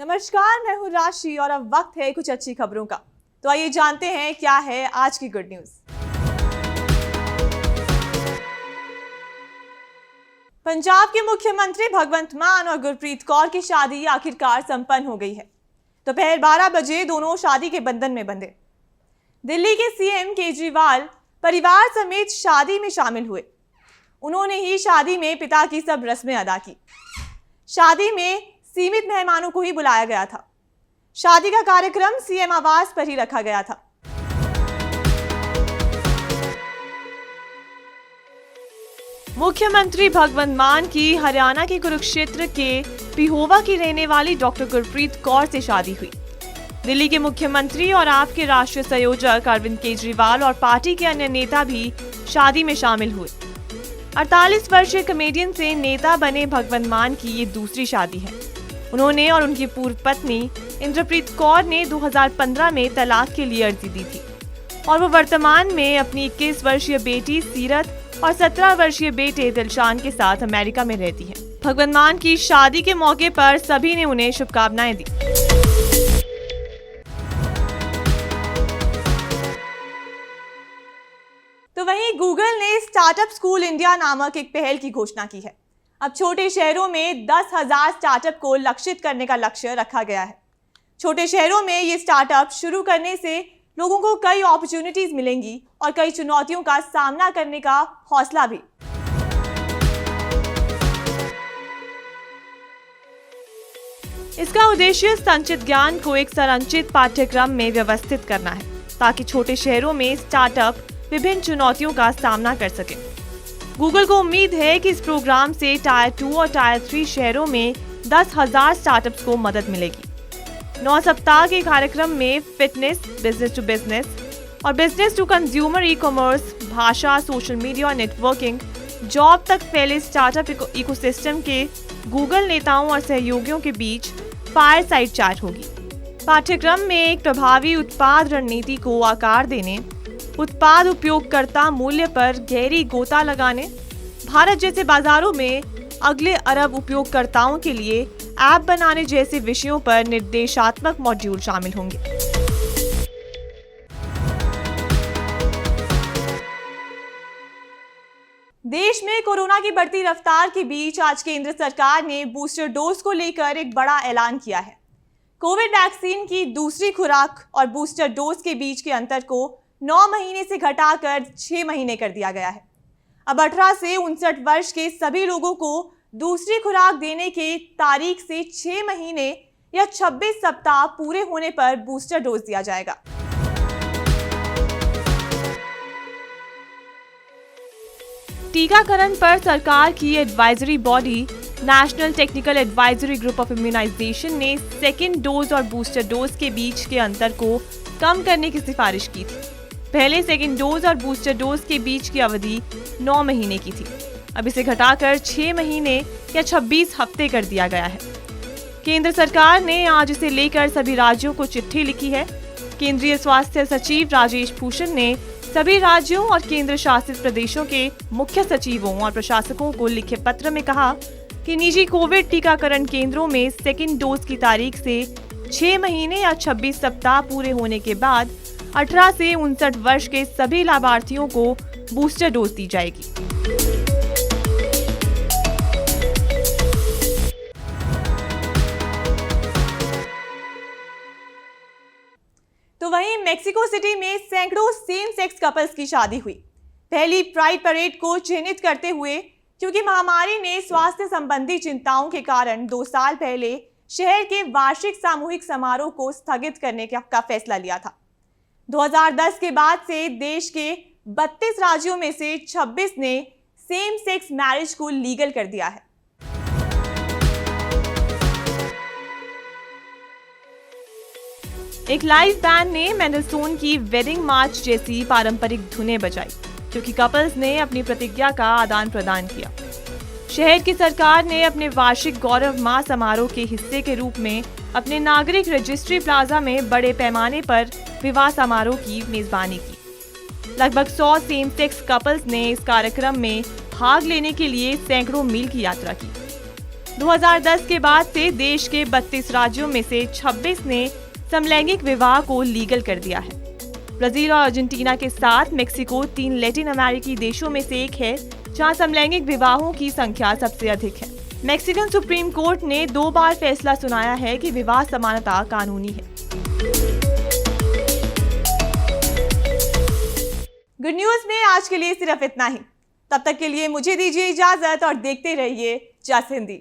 नमस्कार, मैं हूँ राशि और अब वक्त है कुछ अच्छी खबरों का। तो आइए जानते हैं क्या है आज की गुड न्यूज। पंजाब के मुख्यमंत्री भगवंत मान और गुरप्रीत कौर की शादी आखिरकार संपन्न हो गई है। दोपहर 12 बजे दोनों शादी के बंधन में बंधे। दिल्ली के सीएम केजरीवाल परिवार समेत शादी में शामिल हुए। उन्होंने ही शादी में पिता की सब रस्में अदा की। शादी में सीमित मेहमानों को ही बुलाया गया था। शादी का कार्यक्रम सीएम आवास पर ही रखा गया था। मुख्यमंत्री भगवंत मान की हरियाणा के कुरुक्षेत्र के पिहोवा की रहने वाली डॉक्टर गुरप्रीत कौर से शादी हुई। दिल्ली के मुख्यमंत्री और आप के राष्ट्रीय संयोजक अरविंद केजरीवाल और पार्टी के अन्य नेता भी शादी में शामिल हुए। 48 वर्षीय कॉमेडियन से नेता बने भगवंत मान की ये दूसरी शादी है। उन्होंने और उनकी पूर्व पत्नी इंद्रप्रीत कौर ने 2015 में तलाक के लिए अर्जी दी थी और वो वर्तमान में अपनी 21 वर्षीय बेटी सीरत और 17 वर्षीय बेटे दिलशान के साथ अमेरिका में रहती हैं। भगवंत मान की शादी के मौके पर सभी ने उन्हें शुभकामनाएं दी। तो वहीं गूगल ने स्टार्टअप स्कूल इंडिया नामक एक पहल की घोषणा की है। अब छोटे शहरों में 10,000 स्टार्टअप को लक्षित करने का लक्ष्य रखा गया है। छोटे शहरों में ये स्टार्टअप शुरू करने से लोगों को कई अपॉर्चुनिटीज मिलेंगी और कई चुनौतियों का सामना करने का हौसला भी। इसका उद्देश्य संचित ज्ञान को एक संरचित पाठ्यक्रम में व्यवस्थित करना है ताकि छोटे शहरों में स्टार्टअप विभिन्न चुनौतियों का सामना कर सके। गूगल को उम्मीद है कि इस प्रोग्राम से टायर 2 और टायर 3 शहरों में 10,000 स्टार्टअप्स को मदद मिलेगी। 9 सप्ताह के कार्यक्रम में फिटनेस, बिजनेस टू बिजनेस और बिजनेस टू कंज्यूमर ई-कॉमर्स, भाषा, सोशल मीडिया और नेटवर्किंग, जॉब तक फैले स्टार्टअप इकोसिस्टम के गूगल नेताओं और सहयोगियों के बीच फायर साइड चैट होगी। पाठ्यक्रम में एक प्रभावी उत्पाद रणनीति को आकार देने, उत्पाद उपयोगकर्ता मूल्य पर गहरी गोता लगाने, भारत जैसे बाजारों में अगले अरब उपयोगकर्ताओं के लिए ऐप बनाने जैसे विषयों पर निर्देशात्मक मॉड्यूल शामिल होंगे। देश में कोरोना की बढ़ती रफ्तार के बीच आज केंद्र सरकार ने बूस्टर डोज को लेकर एक बड़ा ऐलान किया है। कोविड वैक्सीन की दूसरी खुराक और बूस्टर डोज के बीच के अंतर को 9 महीने से घटाकर 6 महीने कर दिया गया है। अब 18 से 59 वर्ष के सभी लोगों को दूसरी खुराक देने के तारीख से 6 महीने या 26 सप्ताह पूरे होने पर बूस्टर डोज दिया जाएगा। टीकाकरण पर सरकार की advisory body national technical advisory group of immunisation ने सेकेंड डोज और बूस्टर डोज के बीच के अंतर को कम करने की सिफारिश की थी। पहले सेकेंड डोज और बूस्टर डोज के बीच की अवधि 9 महीने की थी। अब इसे घटाकर 6 महीने या 26 हफ्ते कर दिया गया है। केंद्र सरकार ने आज इसे लेकर सभी राज्यों को चिट्ठी लिखी है। केंद्रीय स्वास्थ्य सचिव राजेश भूषण ने सभी राज्यों और केंद्र शासित प्रदेशों के मुख्य सचिवों और प्रशासकों को लिखे पत्र में कहा कि निजी कोविड टीकाकरण केंद्रों में सेकेंड डोज की तारीख से 6 महीने या 26 सप्ताह पूरे होने के बाद 18 से 59 वर्ष के सभी लाभार्थियों को बूस्टर डोज दी जाएगी। तो वहीं मेक्सिको सिटी में सैकड़ों सेम सेक्स कपल्स की शादी हुई। पहली प्राइड परेड को चिन्हित करते हुए, क्योंकि महामारी ने स्वास्थ्य संबंधी चिंताओं के कारण 2 साल पहले शहर के वार्षिक सामूहिक समारोह को स्थगित करने का फैसला लिया था। 2010 के बाद से देश के 32 राज्यों में से 26 ने सेम सेक्स मैरिज को लीगल कर दिया है। एक लाइव बैंड ने मेंडलसोन की वेडिंग मार्च जैसी पारंपरिक धुनें बजाई, क्योंकि कपल्स ने अपनी प्रतिज्ञा का आदान प्रदान किया। शहर की सरकार ने अपने वार्षिक गौरव माह समारोह के हिस्से के रूप में अपने नागरिक रजिस्ट्री प्लाजा में बड़े पैमाने पर विवाह समारोह की मेजबानी की। लगभग 100 सेम सेक्स कपल्स ने इस कार्यक्रम में भाग लेने के लिए सैकड़ों मील की यात्रा की। 2010 के बाद से देश के 32 राज्यों में से 26 ने समलैंगिक विवाह को लीगल कर दिया है। ब्राजील और अर्जेंटीना के साथ मेक्सिको 3 लैटिन अमेरिकी देशों में से एक है जहां समलैंगिक विवाहों की संख्या सबसे अधिक है। मैक्सिकन सुप्रीम कोर्ट ने 2 बार फैसला सुनाया है कि विवाह समानता कानूनी है। गुड न्यूज में आज के लिए सिर्फ इतना ही। तब तक के लिए मुझे दीजिए इजाजत और देखते रहिए जस हिंदी।